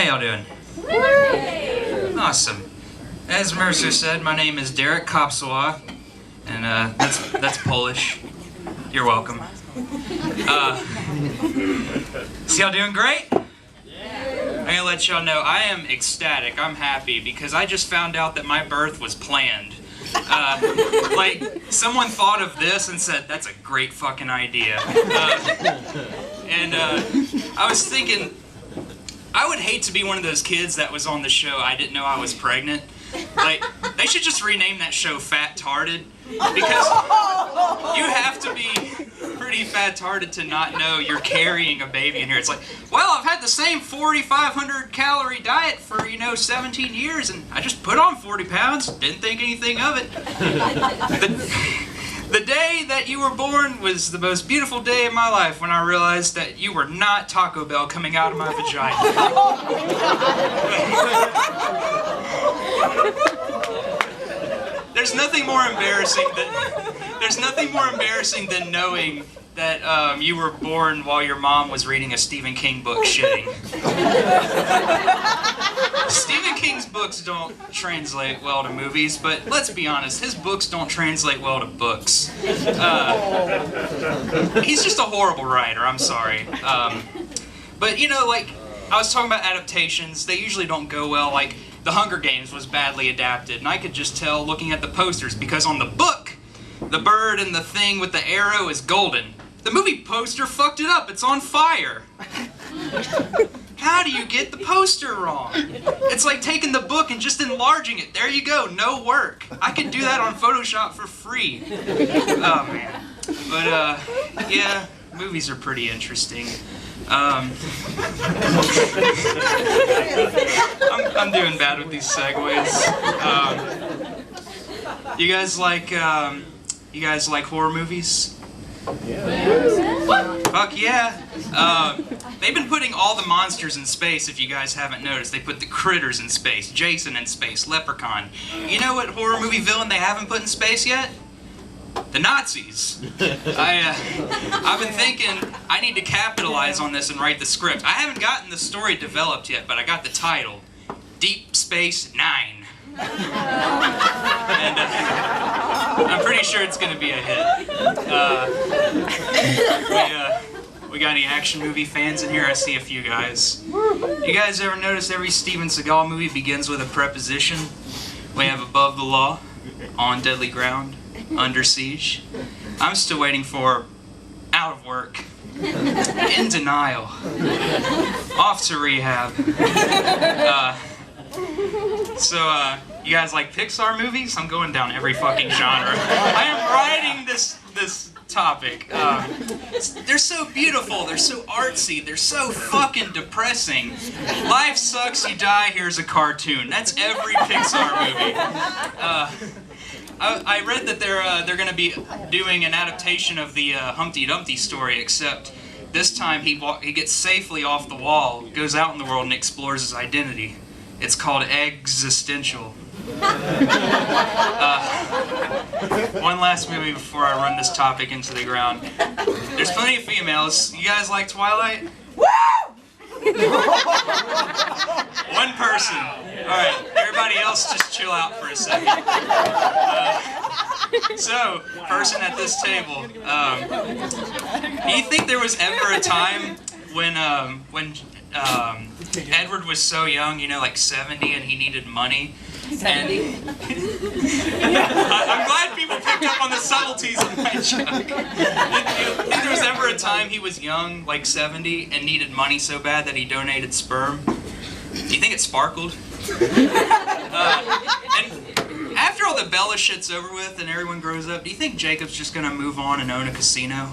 y'all doing? Awesome. As Mercer said, my name is Derek Kopsala, and that's Polish. You're welcome. So y'all doing great? I'm gonna let y'all know I am ecstatic. I'm happy because I just found out that my birth was planned. Like, someone thought of this and said, that's a great fucking idea. I was thinking, I would hate to be one of those kids that was on the show I didn't know I was pregnant. Like, they should just rename that show Fat-Tarded, because you have to be pretty fat-tarded to not know you're carrying a baby in here. It's like, well, I've had the same 4,500 calorie diet for, 17 years, and I just put on 40 pounds, didn't think anything of it. The day that you were born was the most beautiful day of my life when I realized that you were not Taco Bell coming out of my vagina. There's nothing more embarrassing than knowing that you were born while your mom was reading a Stephen King book shitting. Stephen King's books don't translate well to movies, but let's be honest, his books don't translate well to books. He's just a horrible writer, I'm sorry. But like, I was talking about adaptations, they usually don't go well. Like, The Hunger Games was badly adapted, and I could just tell looking at the posters, because on the book, the bird and the thing with the arrow is golden. The movie poster fucked it up, it's on fire. How do you get the poster wrong? It's like taking the book and just enlarging it. There you go, no work. I could do that on Photoshop for free. Oh man. But yeah, movies are pretty interesting. I'm doing bad with these segues. You guys like horror movies? Yeah. Fuck yeah. They've been putting all the monsters in space, if you guys haven't noticed. They put the critters in space, Jason in space, Leprechaun. You know what horror movie villain they haven't put in space yet? The Nazis. I've been thinking I need to capitalize on this and write the script. I haven't gotten the story developed yet, but I got the title. Deep Space Nine. And I'm pretty sure it's gonna be a hit. We got any action movie fans in here? I see a few guys. You guys ever notice every Steven Seagal movie begins with a preposition? We have above the law, on deadly ground, under siege. I'm still waiting for out of work, in denial, off to rehab. You guys like Pixar movies? I'm going down every fucking genre. I am writing this topic. They're so beautiful, they're so artsy, they're so fucking depressing. Life sucks, you die, here's a cartoon. That's every Pixar movie. I read that they're going to be doing an adaptation of the Humpty Dumpty story, except this time he gets safely off the wall, goes out in the world and explores his identity. It's called Existential. One last movie before I run this topic into the ground. There's plenty of females. You guys like Twilight? Woo! One person. Alright, everybody else just chill out for a second. So, person at this table, do you think there was ever a time when Edward was so young, like 70, and he needed money? 70? I'm glad people picked up on the subtleties of my joke. Do you think there was ever a time he was young, like 70, and needed money so bad that he donated sperm? Do you think it sparkled? And after all the Bella shit's over with and everyone grows up, do you think Jacob's just gonna move on and own a casino?